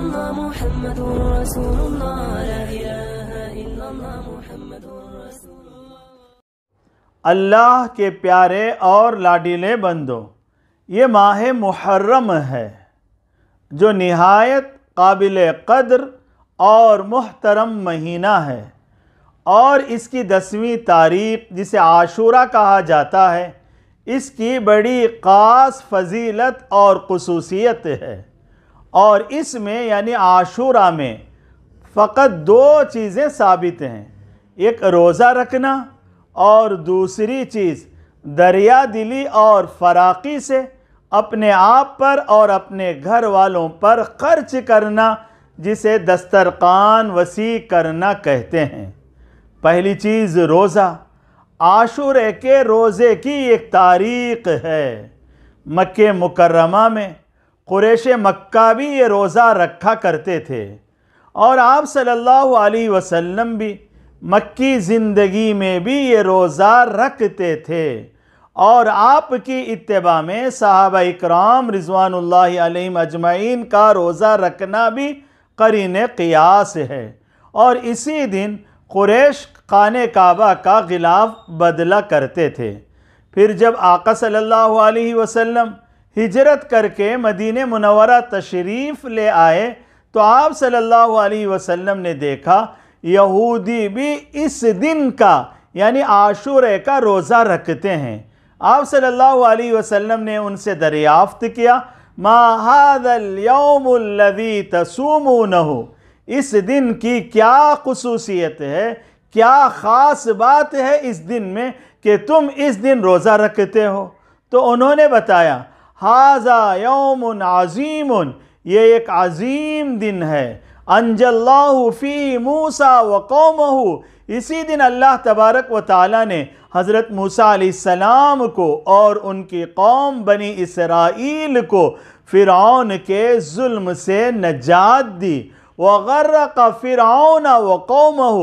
illallah Muhammadur Rasulullah, la ilaha illallah Muhammadur Rasulullah. اللہ کے پیارے اور لاڈلے بندوں، یہ ماہ محرم ہے جو نہایت قابل قدر اور محترم مہینہ ہے، اور اس کی 10ویں تاریخ جسے عاشورہ کہا جاتا ہے، اس کی بڑی خاص فضیلت اور خصوصیت ہے۔ اور اس میں یعنی عاشورہ میں فقط 2 چیزیں ثابت ہیں، ایک روزہ رکھنا اور دوسری چیز دریا دلی اور فراقی سے اپنے آپ پر اور اپنے گھر والوں پر خرچ کرنا، جسے دسترخوان وسیع کرنا کہتے ہیں۔ پہلی چیز روزہ۔ عاشورے کے روزے کی ایک تاریخ ہے۔ مکہ مکرمہ میں قریش مکہ بھی یہ روزہ رکھا کرتے تھے، اور آپ صلی اللہ علیہ وسلم بھی مکی زندگی میں بھی یہ روزہ رکھتے تھے، اور آپ کی اتباع میں صحابہ اکرام رضوان اللہ علیہم اجمعین کا روزہ رکھنا بھی قرین قیاس ہے۔ اور اسی دن قریش خانہ کعبہ کا غلاف بدلا کرتے تھے۔ پھر جب آقا صلی اللہ علیہ وسلم ہجرت کر کے مدینہ منورہ تشریف لے آئے تو آپ صلی اللہ علیہ وسلم نے دیکھا یہودی بھی اس دن کا یعنی عاشورے کا روزہ رکھتے ہیں۔ آپ صلی اللہ علیہ وسلم نے ان سے دریافت کیا، ما هذا اليوم الذي تصومونه، اس دن کی کیا خصوصیت ہے، کیا خاص بات ہے اس دن میں کہ تم اس دن روزہ رکھتے ہو؟ تو انہوں نے بتایا، هذا یوم عظیم، یہ ایک عظیم دن ہے، انجى اللہ فی موسیٰ وقومہ، اسی دن اللہ تبارک و تعالی نے حضرت موسیٰ علیہ السلام کو اور ان کی قوم بنی اسرائیل کو فرعون کے ظلم سے نجات دی، وغرق فرعون وقومہ،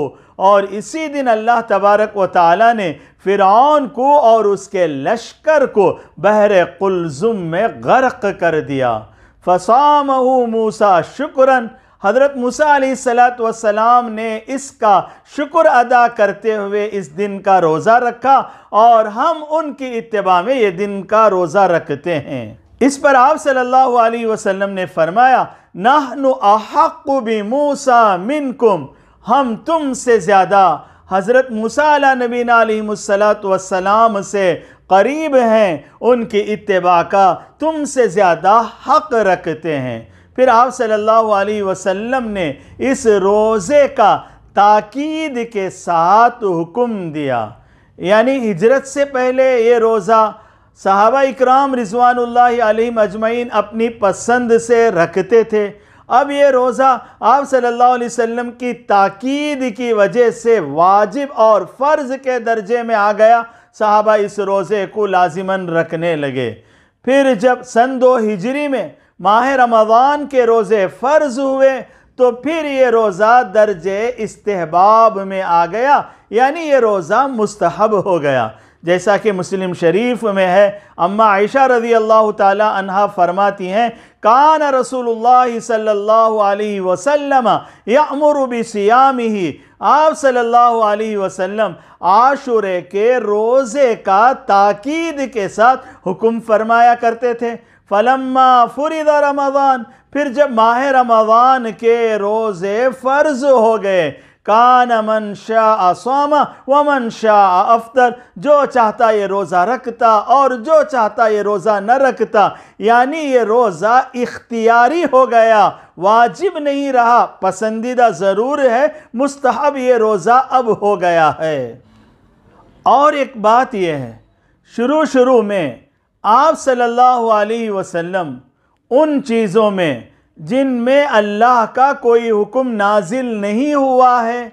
اور اسی دن اللہ تبارک و تعالی نے فرعون کو اور اس کے لشکر کو بحر قلزم میں غرق کر دیا۔ فصامہ موسیٰ شکراً، حضرت موسیٰ علیہ السلام نے اس کا شکر ادا کرتے ہوئے اس دن کا روزہ رکھا، اور ہم ان کی اتباع میں یہ دن کا روزہ رکھتے ہیں۔ اس پر آپ صلی اللہ علیہ وسلم نے فرمایا، نحن احق بموسیٰ منکم، ہم تم سے زیادہ حضرت موسیٰ علیہ نبینا علیہ السلام سے قریب ہیں، ان کی اتباع کا تم سے زیادہ حق رکھتے ہیں۔ پھر آپ صلی اللہ علیہ وسلم نے اس روزے کا تاکید کے ساتھ حکم دیا، یعنی ہجرت سے پہلے یہ روزہ صحابہ اکرام رضوان اللہ علیہم اجمعین اپنی پسند سے رکھتے تھے۔ اب یہ روزہ آپ صلی اللہ علیہ وسلم کی تاکید کی وجہ سے واجب اور فرض کے درجے میں آ گیا، صحابہ اس روزے کو لازماً رکھنے لگے۔ پھر جب سن 2 ہجری میں ماہ رمضان کے روزے فرض ہوئے تو پھر یہ روزہ درجے استحباب میں آ گیا، یعنی یہ روزہ مستحب ہو گیا، جیسا کہ مسلم شریف میں ہے۔ اما عائشہ رضی اللہ تعالی عنہا فرماتی ہیں، کان رسول اللہ صلی اللہ علیہ وسلم یأمر بصیامہ، آپ صلی اللہ علیہ وسلم عاشورے کے روزے کا تاکید کے ساتھ حکم فرمایا کرتے تھے۔ فلما فرض رمضان، پھر جب ماہ رمضان کے روزے فرض ہو گئے، کان من شاء صام ومن شاء افطر، جو چاہتا یہ روزہ رکھتا اور جو چاہتا یہ روزہ نہ رکھتا، یعنی یہ روزہ اختیاری ہو گیا، واجب نہیں رہا، پسندیدہ ضرور ہے، مستحب یہ روزہ اب ہو گیا ہے۔ اور ایک بات یہ ہے، شروع میں آپ صلی اللہ علیہ وسلم ان چیزوں میں جن میں اللہ کا کوئی حکم نازل نہیں ہوا ہے،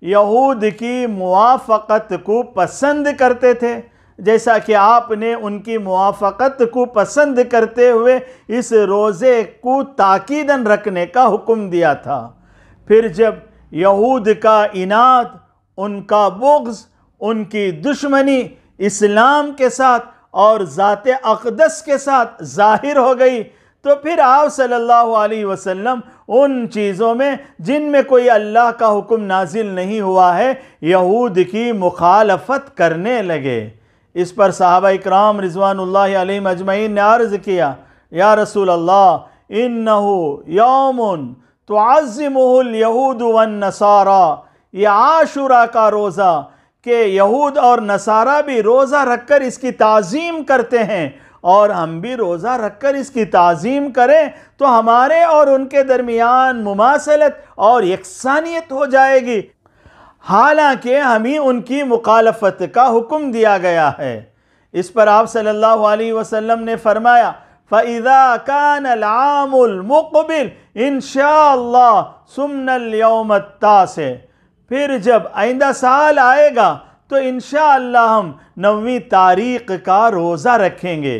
یہود کی موافقت کو پسند کرتے تھے، جیسا کہ آپ نے ان کی موافقت کو پسند کرتے ہوئے اس روزے کو تاکیداً رکھنے کا حکم دیا تھا۔ پھر جب یہود کا عناد، ان کا بغض، ان کی دشمنی اسلام کے ساتھ اور ذات اقدس کے ساتھ ظاہر ہو گئی، تو پھر آپ صلی اللہ علیہ وسلم ان چیزوں میں جن میں کوئی اللہ کا حکم نازل نہیں ہوا ہے یہود کی مخالفت کرنے لگے۔ اس پر صحابہ اکرام رضوان اللہ علیہم اجمعین نے عرض کیا، یا رسول اللہ انہو یوم تعظمہ الیہود والنصارى، یہ عاشورہ کا روزہ کہ یہود اور نصارہ بھی روزہ رکھ کر اس کی تعظیم کرتے ہیں، اور ہم بھی روزہ رکھ کر اس کی تعظیم کریں تو ہمارے اور ان کے درمیان مماثلت اور یکسانیت ہو جائے گی، حالانکہ ہمیں ان کی مخالفت کا حکم دیا گیا ہے۔ اس پر آپ صلی اللہ علیہ وسلم نے فرمایا، فَإِذَا كَانَ الْعَامُ الْمُقْبِلِ إِنشَاءَ اللَّهُ صُمْنَا الْيَوْمَ التَّاسِعَ، پھر جب آئندہ سال آئے گا تو انشاءاللہ ہم 9ویں تاریخ کا روزہ رکھیں گے،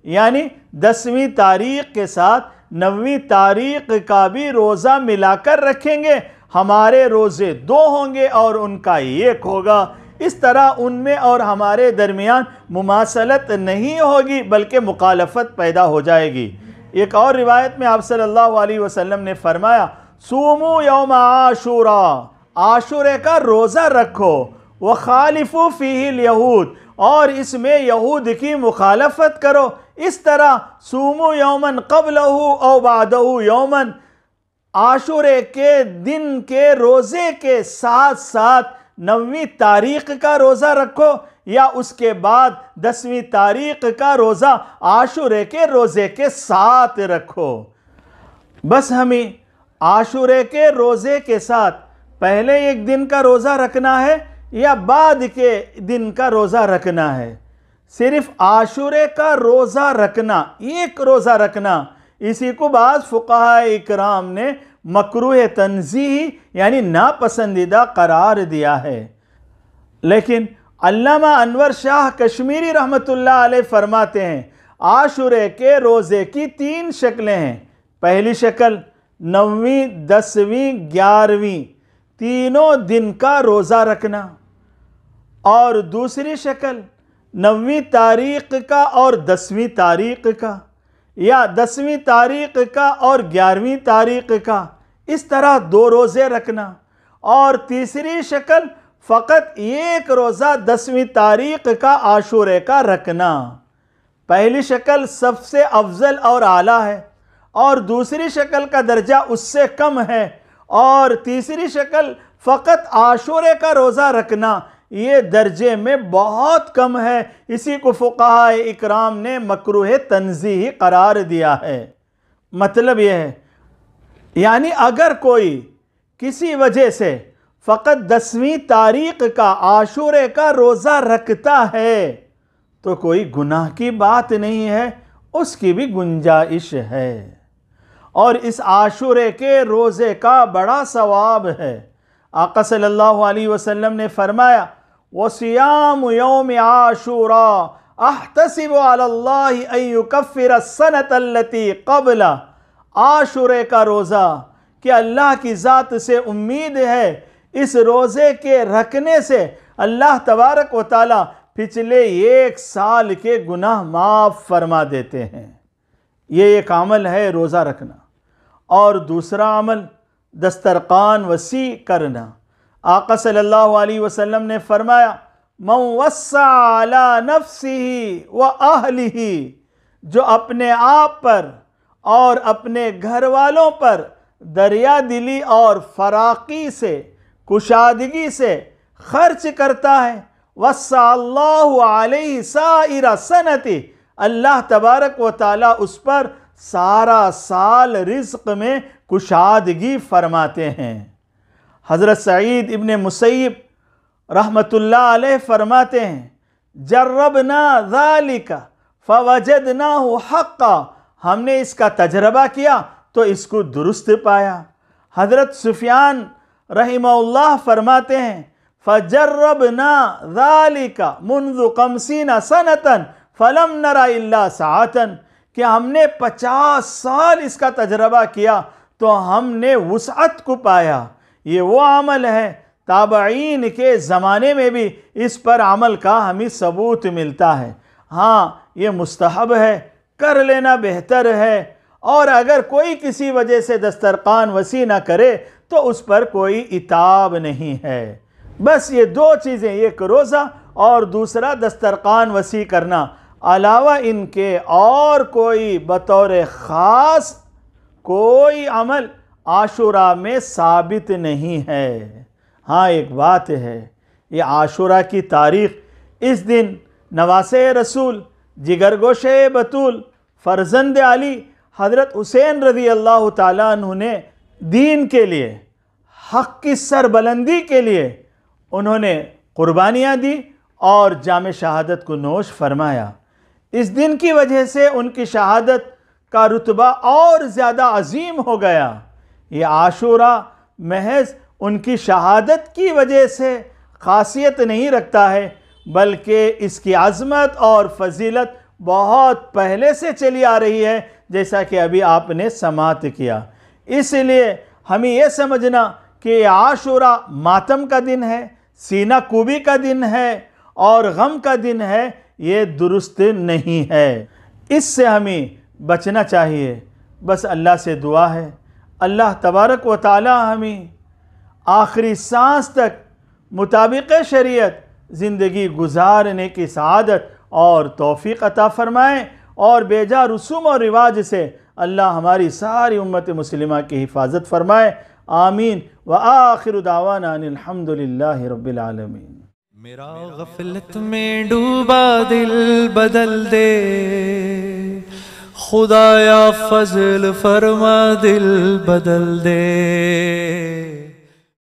یعنی 10ویں تاریخ کے ساتھ 9ویں تاریخ کا بھی روزہ ملا کر رکھیں گے، ہمارے روزے 2 ہوں گے اور ان کا 1 ہوگا۔ اس طرح ان میں اور ہمارے درمیان مماثلت نہیں ہوگی بلکہ مخالفت پیدا ہو جائے گی۔ ایک اور روایت میں آپ صلی اللہ علیہ وسلم نے فرمایا، صوموا یوم عاشوراء، عاشورے کا روزہ رکھو، وخالفوا فیہ الیہود، اور اس میں یہود کی مخالفت کرو۔ اس طرح صوموا یوما قبلہ او بعدہ یوما، عاشورے کے دن کے روزے کے ساتھ ساتھ 9ویں تاریخ کا روزہ رکھو، یا اس کے بعد 10ویں تاریخ کا روزہ عاشورے کے روزے کے ساتھ رکھو۔ بس ہمیں عاشورے کے روزے کے ساتھ پہلے ایک دن کا روزہ رکھنا ہے یا بعد کے دن کا روزہ رکھنا ہے؟ صرف عاشورے کا روزہ رکھنا، ایک روزہ رکھنا، اسی کو بعض فقہاء اکرام نے مکروہ تنزیہی یعنی ناپسندیدہ قرار دیا ہے۔ لیکن علامہ انور شاہ کشمیری رحمۃ اللہ علیہ فرماتے ہیں، عاشورے کے روزے کی 3 شکلیں ہیں۔ پہلی شکل 9ویں، 10ویں، 11ویں تینوں دن کا روزہ رکھنا، اور دوسری شکل 9ویں تاریخ کا اور 10ویں تاریخ کا، یا 10ویں تاریخ کا اور 11ویں تاریخ کا، اس طرح 2 روزے رکھنا، اور تیسری شکل فقط 1 روزہ 10ویں تاریخ کا عاشورے کا رکھنا۔ پہلی شکل سب سے افضل اور اعلیٰ ہے، اور دوسری شکل کا درجہ اس سے کم ہے، اور تیسری شکل فقط عاشورے کا روزہ رکھنا یہ درجے میں بہت کم ہے۔ اسی کو فقہاء اکرام نے مکروہ تنزیہی قرار دیا ہے۔ مطلب یہ ہے، یعنی اگر کوئی کسی وجہ سے فقط 10ویں تاریخ کا عاشورے کا روزہ رکھتا ہے تو کوئی گناہ کی بات نہیں ہے، اس کی بھی گنجائش ہے، اور اس عاشورے کے روزے کا بڑا ثواب ہے۔ آقا صلی اللہ علیہ وسلم نے فرمایا، وَصِيَامُ يَوْمِ عَاشُورَا أَحْتَسِبُ عَلَى اللَّهِ أَن يُكَفِّرَ السَّنَةَ الَّتِي قَبْلَ، عاشورے کا روزہ کہ اللہ کی ذات سے امید ہے اس روزے کے رکھنے سے اللہ تبارک و تعالی پچھلے 1 سال کے گناہ معاف فرما دیتے ہیں۔ یہ ایک عمل ہے روزہ رکھنا۔ اور دوسرا عمل دسترخوان وسیع کرنا۔ آقا صلی اللہ علیہ وسلم نے فرمایا، من وسع علی نفسہ و اہلہ، جو اپنے آپ پر اور اپنے گھر والوں پر دریا دلی اور فراخی سے، کشادگی سے خرچ کرتا ہے، وسع اللہ علیہ سائر سنتہ، اللہ تبارک و تعالی اس پر سارا سال رزق میں کشادگی فرماتے ہیں۔ حضرت سعید ابن مسیب رحمت اللہ علیہ فرماتے ہیں، جربنا ذالک فوجدناہ حقا، ہم نے اس کا تجربہ کیا تو اس کو درست پایا۔ حضرت سفیان رحمہ اللہ فرماتے ہیں، فجربنا ذالک منذ 50 سنة فلم نر الا ساعة، کہ ہم نے 50 سال اس کا تجربہ کیا تو ہم نے وسعت کو پایا۔ یہ وہ عمل ہے، تابعین کے زمانے میں بھی اس پر عمل کا ہمیں ثبوت ملتا ہے۔ ہاں یہ مستحب ہے، کر لینا بہتر ہے، اور اگر کوئی کسی وجہ سے دسترخوان وسیع نہ کرے تو اس پر کوئی عتاب نہیں ہے۔ بس یہ دو چیزیں، ایک روزہ اور دوسرا دسترخوان وسیع کرنا، علاوہ ان کے اور کوئی بطور خاص کوئی عمل عاشوراء میں ثابت نہیں ہے۔ ہاں ایک بات ہے، یہ عاشوراء کی تاریخ، اس دن نواسے رسول، جگر گوشے بطول، فرزند علی حضرت حسین رضی اللہ تعالیٰ عنہ نے دین کے لیے، حق کی سربلندی کے لیے انہوں نے قربانیاں دی اور جام شہادت کو نوش فرمایا۔ اس دن کی وجہ سے ان کی شہادت کا رتبہ اور زیادہ عظیم ہو گیا۔ یہ عاشوراء محض ان کی شہادت کی وجہ سے خاصیت نہیں رکھتا ہے، بلکہ اس کی عظمت اور فضیلت بہت پہلے سے چلی آ رہی ہے، جیسا کہ ابھی آپ نے سماعت کیا۔ اس لیے ہمیں یہ سمجھنا کہ عاشوراء ماتم کا دن ہے، سینہ کوبی کا دن ہے اور غم کا دن ہے، یہ درست نہیں ہے۔ اس سے ہمیں بچنا چاہیے۔ بس اللہ سے دعا ہے، اللہ تبارک و تعالی ہمیں آخری سانس تک مطابق شریعت زندگی گزارنے کی سعادت اور توفیق عطا فرمائے، اور بیجا رسوم اور رواج سے اللہ ہماری ساری امت مسلمہ کی حفاظت فرمائے۔ آمین۔ وآخر دعوانا ان الحمدللہ رب العالمین۔ میرا غفلت میں ڈوبا دل بدل دے، خدایا فضل فرما دل بدل دے۔